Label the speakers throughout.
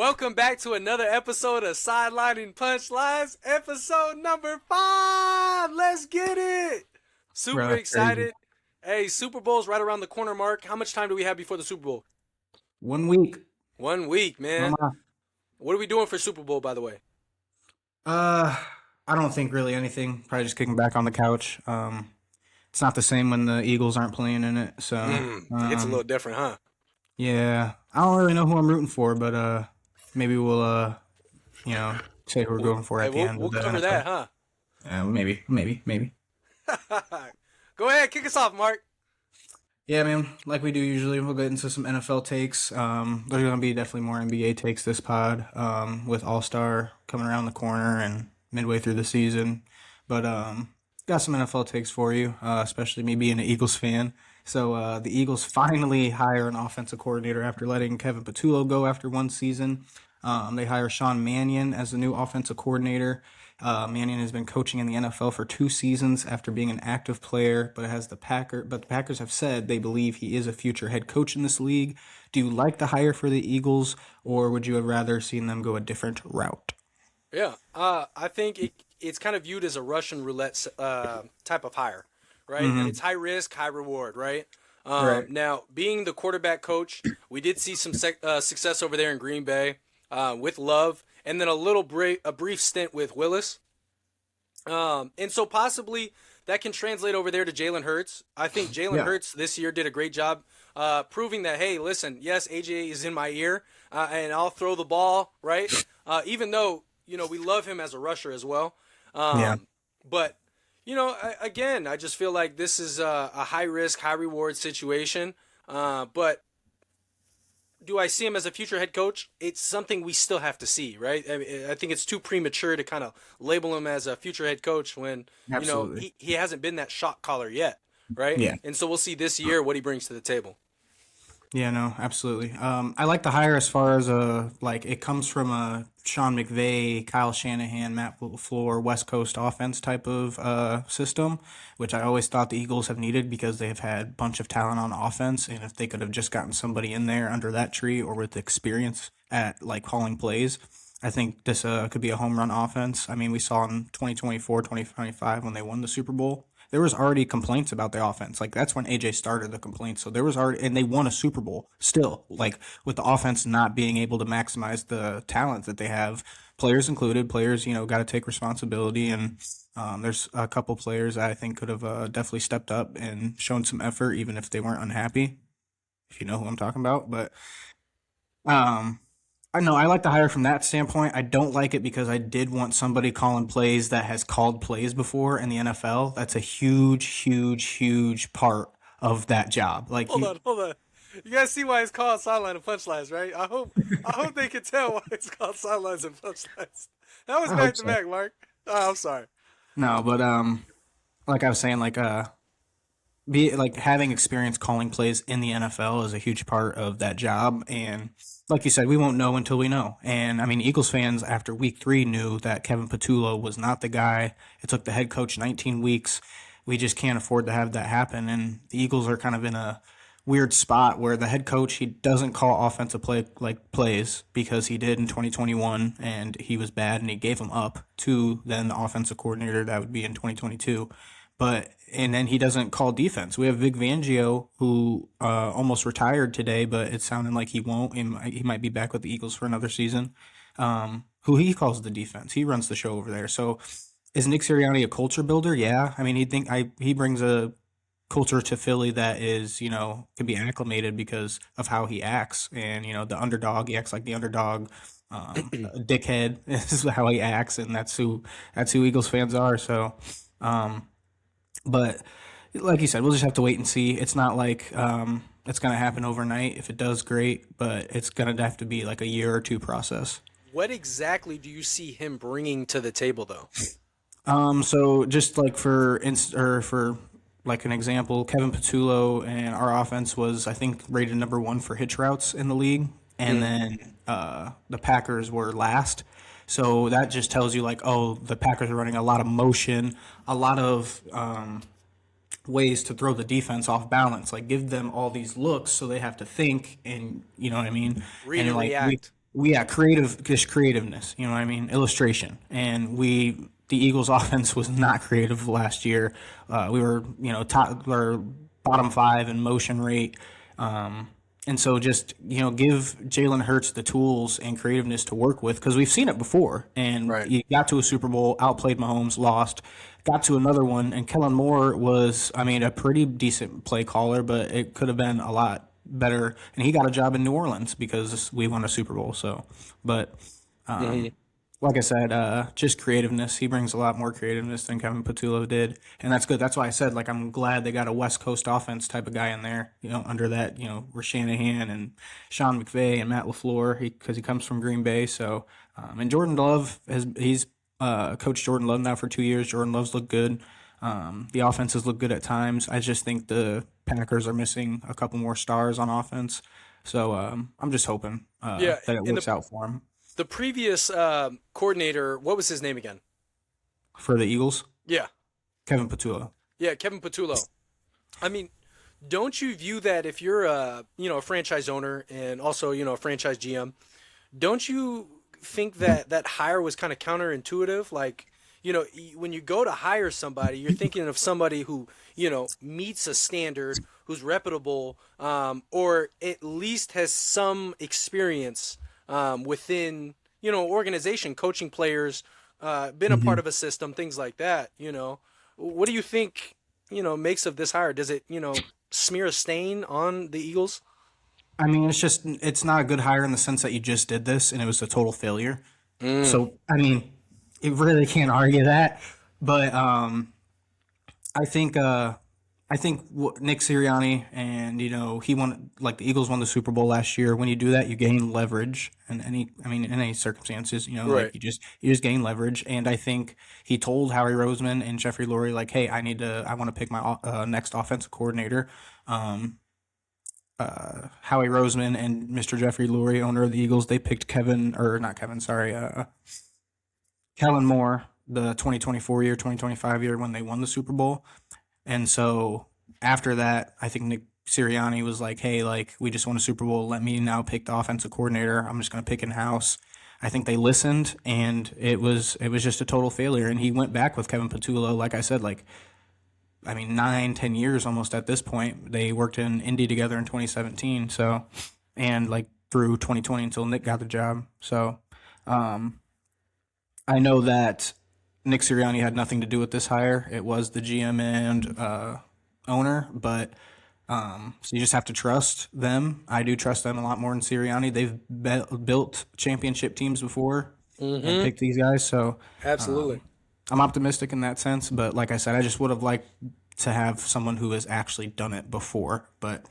Speaker 1: Welcome back to another episode of SideLines&PunchLines, episode number 5. Let's get it. Super
Speaker 2: Bro, crazy.
Speaker 1: excited. Hey, Super Bowl's right around the corner, Mark. How much time do we have before the Super Bowl?
Speaker 2: 1 week.
Speaker 1: 1 week, man.
Speaker 2: Mama.
Speaker 1: What are we doing for Super Bowl, by the way?
Speaker 2: Uh, I don't think really anything. Probably just kicking back on the couch. It's not the same when the Eagles aren't playing in it. So,
Speaker 1: It's a little different, huh?
Speaker 2: yeah, I don't really know who I'm rooting for, but maybe we'll say who we're going for
Speaker 1: Hey,
Speaker 2: at the end
Speaker 1: we'll
Speaker 2: of the
Speaker 1: cover
Speaker 2: NFL.
Speaker 1: that, huh?
Speaker 2: Maybe.
Speaker 1: Go ahead, kick us off, Mark.
Speaker 2: Yeah, man. Like we do usually, we'll get into some NFL takes. There's gonna be definitely more NBA takes this pod. With All Star coming around the corner and midway through the season, but got some NFL takes for you, especially me being an Eagles fan. So the Eagles finally hire an offensive coordinator after letting Kevin Patullo go after one season. They hire Sean Mannion as the new offensive coordinator. Mannion has been coaching in the NFL for 2 seasons after being an active player, but the Packers have said they believe he is a future head coach in this league. Do you like the hire for the Eagles, or would you have rather seen them go a different route?
Speaker 1: Yeah, I think it's kind of viewed as a Russian roulette type of hire, right?
Speaker 2: Mm-hmm.
Speaker 1: It's high risk, high reward, right?
Speaker 2: Right.
Speaker 1: Now, being the quarterback coach, we did see some success over there in Green Bay with Love, and then a brief stint with Willis. And so possibly that can translate over there to Jalen Hurts. I think Jalen
Speaker 2: Yeah.
Speaker 1: Hurts this year did a great job proving that, hey, listen, yes, AJ is in my ear, and I'll throw the ball, right? Even though, we love him as a rusher as well.
Speaker 2: Yeah.
Speaker 1: But, again, I just feel like this is a high risk, high reward situation. But do I see him as a future head coach? It's something we still have to see, right? I mean, I think it's too premature to kind of label him as a future head coach when,
Speaker 2: Absolutely.
Speaker 1: he hasn't been that shot caller yet, right?
Speaker 2: Yeah.
Speaker 1: And so we'll see this year what he brings to the table.
Speaker 2: Yeah, no, absolutely. I like the hire as far as it comes from a Sean McVay, Kyle Shanahan, Matt LaFleur, West Coast offense type of system, which I always thought the Eagles have needed because they have had a bunch of talent on offense, and if they could have just gotten somebody in there under that tree or with experience at like calling plays, I think this could be a home run offense. I mean, we saw in 2024, 2025 when they won the Super Bowl. There was already complaints about the offense. Like that's when AJ started the complaints. So there was already, and they won a Super Bowl still, like with the offense not being able to maximize the talent that they have, players included. Players, got to take responsibility, and there's a couple players that I think could have definitely stepped up and shown some effort, even if they weren't unhappy. If you know who I'm talking about, but um, I know I like the hire from that standpoint. I don't like it because I did want somebody calling plays that has called plays before in the NFL. That's a huge, huge, huge part of that job. Like
Speaker 1: Hold
Speaker 2: you,
Speaker 1: on, hold on. You guys see why it's called sideline and punchlines, right? I hope they can tell why it's called sidelines and punchlines. That was
Speaker 2: I
Speaker 1: back
Speaker 2: hope
Speaker 1: to
Speaker 2: so.
Speaker 1: back, Mark. Oh, I'm sorry.
Speaker 2: No, but like I was saying, be like having experience calling plays in the NFL is a huge part of that job. And like you said, we won't know until we know. And I mean, Eagles fans after week 3 knew that Kevin Patullo was not the guy. It took the head coach 19 weeks. We just can't afford to have that happen. And the Eagles are kind of in a weird spot where the head coach, he doesn't call offensive plays because he did in 2021 and he was bad and he gave them up to then the offensive coordinator that would be in 2022. But and then he doesn't call defense. We have Vic Fangio who almost retired today, but it's sounding like he won't. He might be back with the Eagles for another season. Who he calls the defense. He runs the show over there. So is Nick Sirianni a culture builder? Yeah. I mean, he brings a culture to Philly that is, can be acclimated because of how he acts. And, the underdog, he acts like the underdog. A dickhead is how he acts, and that's who Eagles fans are. So, but like you said, we'll just have to wait and see. It's not like it's going to happen overnight. If it does, great, but it's going to have to be like a year or two process.
Speaker 1: What exactly do you see him bringing to the table, though?
Speaker 2: So just like for like an example, Kevin Patullo and our offense was I think rated number 1 for hitch routes in the league, and then the Packers were last. So that just tells you like, oh, the Packers are running a lot of motion, a lot of ways to throw the defense off balance. Like give them all these looks so they have to think, and you know what I mean.
Speaker 1: Read
Speaker 2: And
Speaker 1: and
Speaker 2: like we
Speaker 1: react.
Speaker 2: yeah, just creativeness. You know what I mean? Illustration. And the Eagles' offense was not creative last year. We were, top or bottom five in motion rate. And so just, give Jalen Hurts the tools and creativeness to work with because we've seen it before. And
Speaker 1: Right.
Speaker 2: he got to a Super Bowl, outplayed Mahomes, lost, got to another one. And Kellen Moore was, I mean, a pretty decent play caller, but it could have been a lot better. And he got a job in New Orleans because we won a Super Bowl. So, but
Speaker 1: Hmm.
Speaker 2: like I said, just creativeness. He brings a lot more creativeness than Kevin Patullo did, and that's good. That's why I said like I'm glad they got a West Coast offense type of guy in there. Under that, Shanahan and Sean McVay and Matt LaFleur, because he comes from Green Bay. So, and Jordan Love he's coached Jordan Love now for 2 years. Jordan Love's looked good. The offenses look good at times. I just think the Packers are missing a couple more stars on offense. So I'm just hoping
Speaker 1: Yeah.
Speaker 2: that it
Speaker 1: In the
Speaker 2: works out for him
Speaker 1: the previous coordinator, what was his name again?
Speaker 2: for the Eagles.
Speaker 1: Yeah.
Speaker 2: Kevin Patullo.
Speaker 1: Yeah, Kevin Patullo. I mean, don't you view that if you're a franchise owner and also, a franchise GM, don't you think that that hire was kind of counterintuitive? Like, when you go to hire somebody, you're thinking of somebody who, meets a standard, who's reputable, or at least has some experience within, organization, coaching players, been a part
Speaker 2: Hmm.
Speaker 1: of a system, things like that. What do you think, makes of this hire? Does it, smear a stain on the Eagles?
Speaker 2: I mean, it's not a good hire in the sense that you just did this and it was a total failure.
Speaker 1: Mm.
Speaker 2: So I mean, it really can't argue that. But I think Nick Sirianni and he won like the Eagles won the Super Bowl last year. When you do that, you gain leverage, and in any circumstances, like
Speaker 1: Right.
Speaker 2: you just gain leverage. And I think he told Howie Roseman and Jeffrey Lurie like, hey, I want to pick my next offensive coordinator. Um, Howie Roseman and Mr. Jeffrey Lurie, owner of the Eagles, they picked Kevin or not Kevin, sorry, Kellen Moore, the 2024 year, 2025 year when they won the Super Bowl. And so after that, I think Nick Sirianni was like, "Hey, like we just won a Super Bowl. Let me now pick the offensive coordinator. I'm just going to pick in house." I think they listened, and it was just a total failure. And he went back with Kevin Patullo, like I said, like I mean 9, 10 years almost at this point. They worked in Indy together in 2017, so and like through 2020 until Nick got the job. So um, I know that Nick Sirianni had nothing to do with this hire. It was the GM and owner, but so you just have to trust them. I do trust them a lot more than Sirianni. They've built championship teams before and
Speaker 1: Mm-hmm.
Speaker 2: picked these guys, so
Speaker 1: Absolutely.
Speaker 2: I'm optimistic in that sense. But like I said, I just would have liked to have someone who has actually done it before, but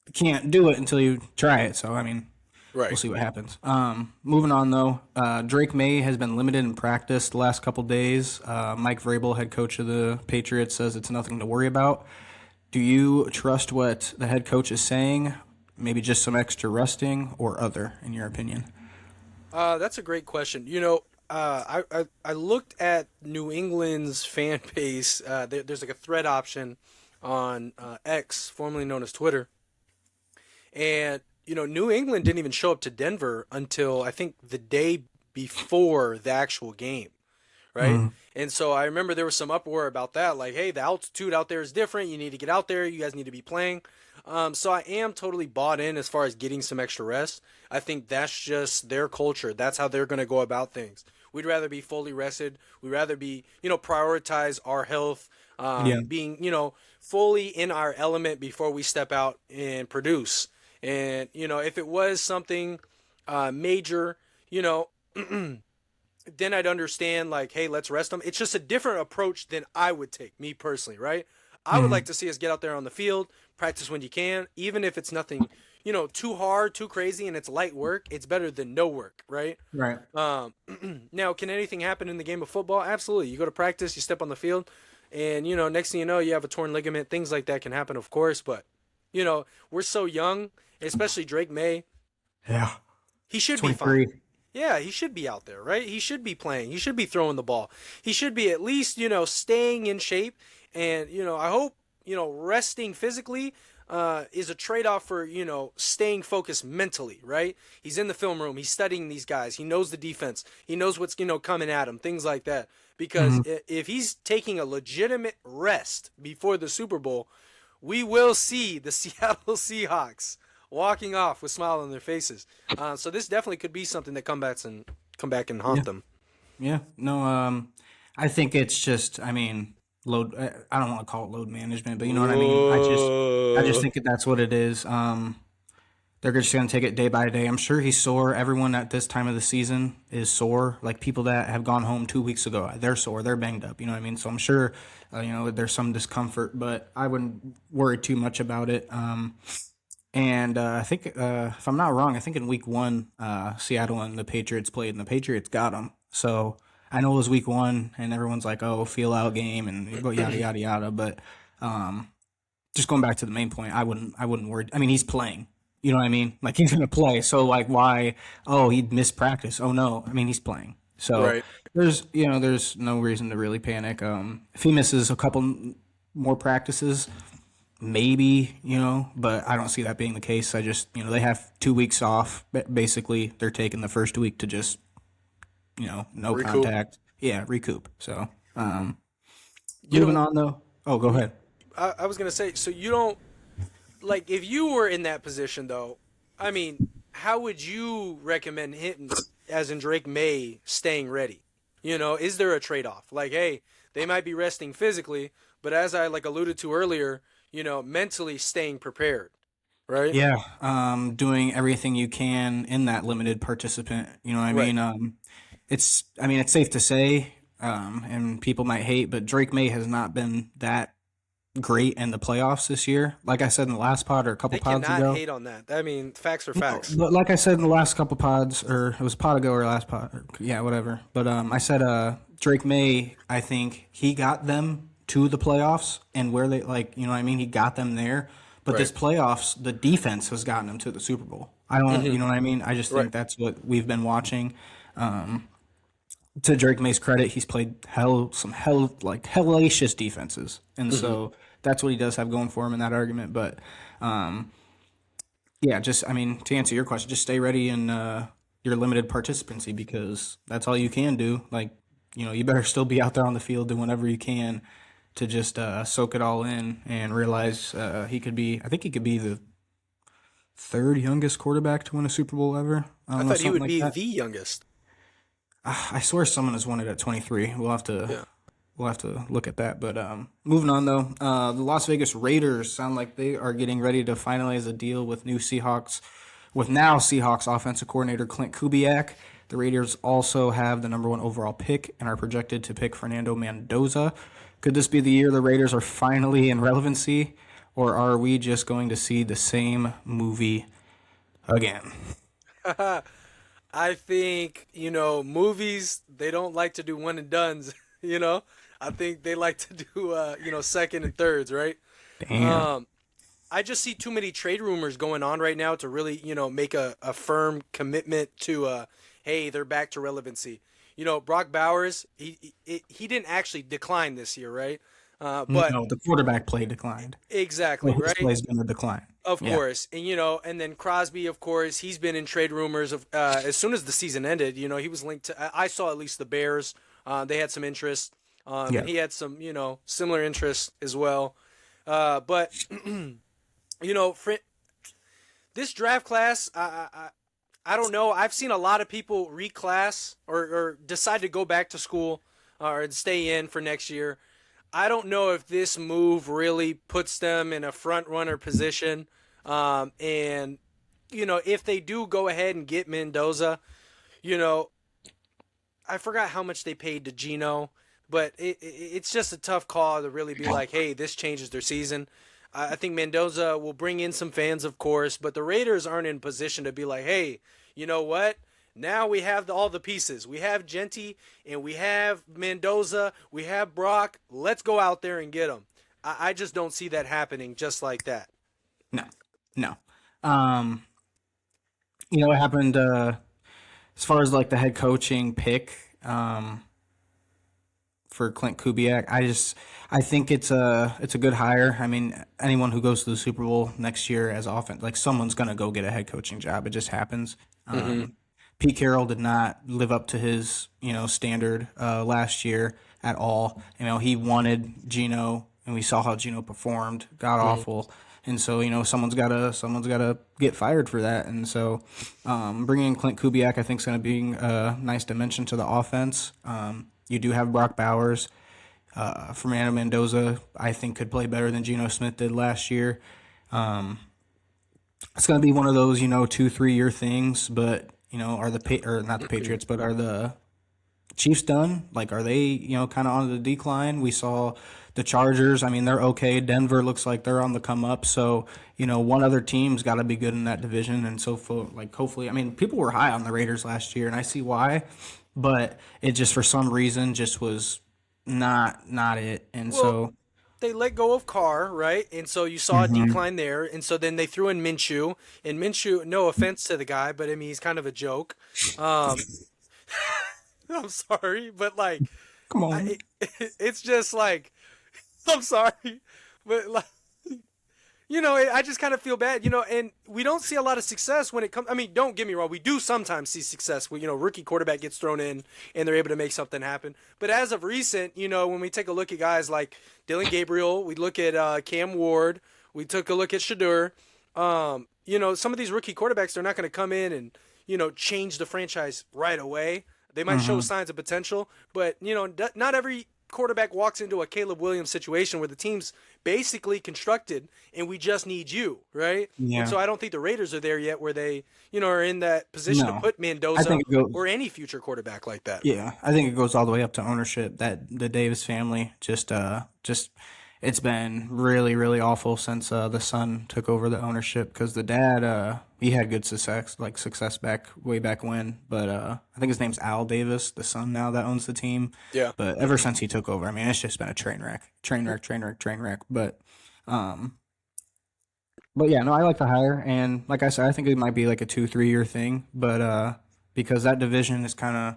Speaker 2: you can't do it until you try it. So I mean, we'll
Speaker 1: Right.
Speaker 2: see what happens. Moving on though, Drake May has been limited in practice the last couple days. Mike Vrabel, head coach of the Patriots, says it's nothing to worry about. Do you trust what the head coach is saying? Maybe just some extra resting or other, in your opinion?
Speaker 1: That's a great question. I looked at New England's fan base. There's like a thread option on X, formerly known as Twitter, and New England didn't even show up to Denver until I think the day before the actual game, right?
Speaker 2: Mm,
Speaker 1: And so I remember there was some uproar about that, like, hey, the altitude out there is different. You need to get out there. You guys need to be playing. So I am totally bought in as far as getting some extra rest. I think that's just their culture. That's how they're going to go about things. We'd rather be fully rested. We'd rather be, prioritize our health,
Speaker 2: yeah.
Speaker 1: being, fully in our element before we step out and produce. And, if it was something major, then I'd understand like, hey, let's rest them. It's just a different approach than I would take, me personally, right? I would like
Speaker 2: Mm,
Speaker 1: to see us get out there on the field, practice when you can, even if it's nothing, too hard, too crazy, and it's light work. It's better than no work, right?
Speaker 2: right.
Speaker 1: Um, Now, can anything happen in the game of football? Absolutely. You go to practice, you step on the field, and next thing you know, you have a torn ligament. Things like that can happen, of course, but we're so young, especially Drake May.
Speaker 2: Yeah.
Speaker 1: He should be fine.
Speaker 2: 23.
Speaker 1: Yeah, he should be out there, right? He should be playing. He should be throwing the ball. He should be at least, staying in shape. And, I hope, resting physically. is a trade off for staying focused mentally. Right? He's in the film room. He's studying these guys. He knows the defense. He knows what's coming at him. Things like that. Because
Speaker 2: Mhm.
Speaker 1: if he's taking a legitimate rest before the Super Bowl, we will see the Seattle Seahawks walking off with smile on their faces. So this definitely could be something that come back and
Speaker 2: Yeah.
Speaker 1: haunt them.
Speaker 2: Yeah. No, I think it's just, I mean, load, I don't want to call it load management, but you know what I mean? I just think that that's what it is. They're just going to take it day by day. I'm sure he's sore. Everyone at this time of the season is sore. Like people that have gone home 2 weeks ago, they're sore. They're banged up. You know what I mean? So I'm sure, there's some discomfort, but I wouldn't worry too much about it. And I think, if I'm not wrong, I think in week one, Seattle and the Patriots played, and the Patriots got them. So I know it was week one, and everyone's like, "Oh, feel out game," and yada yada yada. But um, just going back to the main point, I wouldn't worry. I mean, he's playing. You know what I mean? Like he's gonna play. So like, why? Oh, he missed practice. Oh no, I mean he's playing. So
Speaker 1: Right.
Speaker 2: there's no reason to really panic. If he misses a couple more practices, maybe, but I don't see that being the case. I just, they have 2 weeks off. Basically, they're taking the first week to just, no
Speaker 1: Recoup.
Speaker 2: contact. Yeah, recoup. So,
Speaker 1: You
Speaker 2: moving
Speaker 1: know,
Speaker 2: on though. Oh, go ahead.
Speaker 1: I was gonna say, so you don't like if you were in that position though. I mean, how would you recommend him, as in Drake May, staying ready? Is there a trade off? Like, hey, they might be resting physically, but as I like alluded to earlier, mentally staying prepared, right?
Speaker 2: Yeah, doing everything you can in that limited participant. You know what I
Speaker 1: Right.
Speaker 2: mean? It's safe to say, and people might hate, but Drake May has not been that great in the playoffs this year. Like I said in the last pod or a couple
Speaker 1: They
Speaker 2: pods
Speaker 1: cannot
Speaker 2: ago.
Speaker 1: hate on that. I mean, facts are
Speaker 2: No,
Speaker 1: facts.
Speaker 2: but like I said in the last couple pods, or it was a pod ago or last pod, or, yeah, whatever. But I said Drake May, I think he got them to the playoffs and where they like, you know what I mean? He got them there. But
Speaker 1: Right.
Speaker 2: this playoffs, the defense has gotten them to the Super Bowl. I don't,
Speaker 1: Hmm.
Speaker 2: you know what I mean? I just
Speaker 1: Right.
Speaker 2: think that's what we've been watching. To Drake May's credit, he's played like hellacious defenses, and
Speaker 1: Hmm.
Speaker 2: so that's what he does have going for him in that argument. But yeah, just I mean, to answer your question, just stay ready in your limited participancy because that's all you can do. Like, you better still be out there on the field doing whatever you can to just soak it all in and realize he could be. I think he could be the third youngest quarterback to win a Super Bowl ever. I
Speaker 1: I
Speaker 2: don't know,
Speaker 1: thought he
Speaker 2: something
Speaker 1: would
Speaker 2: like
Speaker 1: be
Speaker 2: that.
Speaker 1: the youngest.
Speaker 2: I swear someone has won it at 23. We'll have to
Speaker 1: Yeah.
Speaker 2: look at that. But moving on though, the Las Vegas Raiders sound like they are getting ready to finalize a deal with now Seahawks offensive coordinator Clint Kubiak. The Raiders also have the number one overall pick and are projected to pick Fernando Mendoza. Could this be the year the Raiders are finally in relevancy, or are we just going to see the same movie again?
Speaker 1: I think, movies, they don't like to do one and dones, you know? I think they like to do, second and thirds, right?
Speaker 2: Damn.
Speaker 1: Um, I just see too many trade rumors going on right now to really, make a firm commitment to, hey, they're back to relevancy. Brock Bowers, he didn't actually decline this year, right? But
Speaker 2: No, the quarterback play declined. So
Speaker 1: exactly,
Speaker 2: his
Speaker 1: right?
Speaker 2: play's going to decline.
Speaker 1: Of
Speaker 2: Yeah.
Speaker 1: course, and and then Crosby, of course, he's been in trade rumors of as soon as the season ended. He was linked to. I saw at least the Bears. They had some interest,
Speaker 2: Yeah.
Speaker 1: and he had some, similar interest as well. But for this draft class, I don't know. I've seen a lot of people reclass or decide to go back to school or stay in for next year. I don't know if this move really puts them in a front runner position. And, if they do go ahead and get Mendoza, you know, I forgot how much they paid to Gino, but it's just a tough call to really be like, hey, this changes their season. I think Mendoza will bring in some fans, of course, but the Raiders aren't in position to be like, hey, you know what? Now we have all the pieces. We have Genti and we have Mendoza. We have Brock. Let's go out there and get them. I just don't see that happening just like that.
Speaker 2: No. No. Um, what happened as far as like the head coaching pick for Clint Kubiak. I think it's a good hire. I mean, anyone who goes to the Super Bowl next year as offense, like someone's gonna go get a head coaching job. It just happens.
Speaker 1: Hmm.
Speaker 2: Pete Carroll did not live up to his standard last year at all. He wanted Geno, and we saw how Geno performed. God
Speaker 1: Hmm.
Speaker 2: awful. And so someone's gotta get fired for that. And so bringing in Clint Kubiak, I think, is going to be a nice dimension to the offense. You do have Brock Bowers. Fernando Mendoza, I think, could play better than Geno Smith did last year. It's going to be one of those 2-3 year things. But are or not the Patriots, but are the Chiefs done? Like, are they, kind of on the decline? We saw the Chargers. I mean, they're okay. Denver looks like they're on the come up. So, one other team's got to be good in that division. And so, hopefully, I mean, people were high on the Raiders last year, and I see why. But it just, for some reason, just was not it. And
Speaker 1: Well,
Speaker 2: so,
Speaker 1: they let go of Carr, right? And so you saw a
Speaker 2: mhm.
Speaker 1: decline there. And so then they threw in Minshew. And Minshew, no offense to the guy, but I mean, he's kind of a joke. Um, I'm sorry, but like,
Speaker 2: Come on.
Speaker 1: I, it's just like, I'm sorry, but like, I just kind of feel bad, and we don't see a lot of success when it comes. I mean, don't get me wrong, we do sometimes see success where, rookie quarterback gets thrown in and they're able to make something happen. But as of recent, when we take a look at guys like Dylan Gabriel, we look at Cam Ward, we took a look at Shadur, some of these rookie quarterbacks, they're not going to come in and, change the franchise right away. They might show
Speaker 2: Hmm.
Speaker 1: signs of potential, but, not every quarterback walks into a Caleb Williams situation where the team's basically constructed and we just need you, right? And
Speaker 2: Yeah.
Speaker 1: so I don't think the Raiders are there yet where they, are in that position to
Speaker 2: No.
Speaker 1: put
Speaker 2: I
Speaker 1: Mendoza
Speaker 2: think it goes.
Speaker 1: or any future quarterback like that.
Speaker 2: Yeah, I think it goes all the way up to ownership. That the Davis family just it's been really really awful since the son took over the ownership because the dad he had good success back way back when, but I think his name's Al Davis, the son now that owns the team.
Speaker 1: Yeah.
Speaker 2: But ever since he took over, I mean, it's just been a train wreck, train wreck, train wreck, train wreck. Um, but yeah, no, I like the hire, and like I said, I think it might be like a 2-3 year thing, but because that division is kind of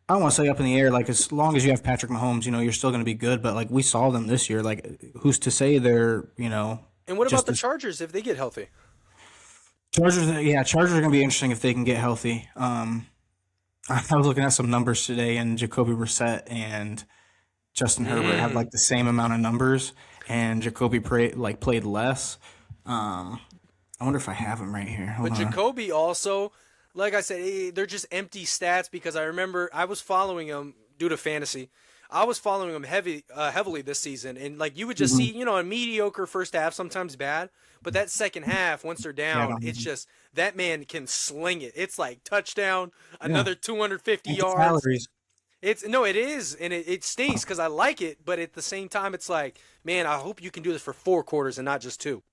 Speaker 2: I don't want to say up in the air. Like as long as you have Patrick Mahomes, you're still going to be good. But like we saw them this year. Like who's to say they're
Speaker 1: And what about
Speaker 2: just
Speaker 1: the
Speaker 2: as
Speaker 1: Chargers if they get healthy?
Speaker 2: Chargers? Yeah, Chargers are going to be interesting if they can get healthy. I was looking at some numbers today, and Jacoby Brissett and Justin Herbert have
Speaker 1: Mm.
Speaker 2: like the same amount of numbers, and played less. Um, I wonder if I have him right here. Hold
Speaker 1: But
Speaker 2: on.
Speaker 1: Jacoby also, like I said, they're just empty stats because I remember I was following him due to fantasy. I was following him heavily this season, and like you would just see,
Speaker 2: Mhm.
Speaker 1: a mediocre first half, sometimes bad, but that second half, once they're
Speaker 2: Yeah, I
Speaker 1: down,
Speaker 2: don't
Speaker 1: it's
Speaker 2: know.
Speaker 1: just that man can sling it. It's like touchdown,
Speaker 2: Yeah,
Speaker 1: another 250
Speaker 2: empty
Speaker 1: yards.
Speaker 2: calories.
Speaker 1: It's no, it is, and it stinks because I like it, but at the same time, it's like, man, I hope you can do this for 4 quarters and not just two.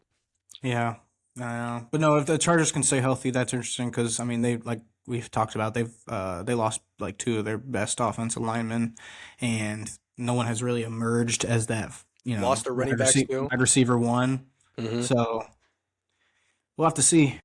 Speaker 2: Yeah, I know. But no, if the Chargers can stay healthy, that's interesting because I mean they like we've talked about they lost like two of their best offensive linemen, and no one has really emerged as that
Speaker 1: Lost their running backs too.
Speaker 2: wide receiver one.
Speaker 1: Hmm.
Speaker 2: So we'll have to see.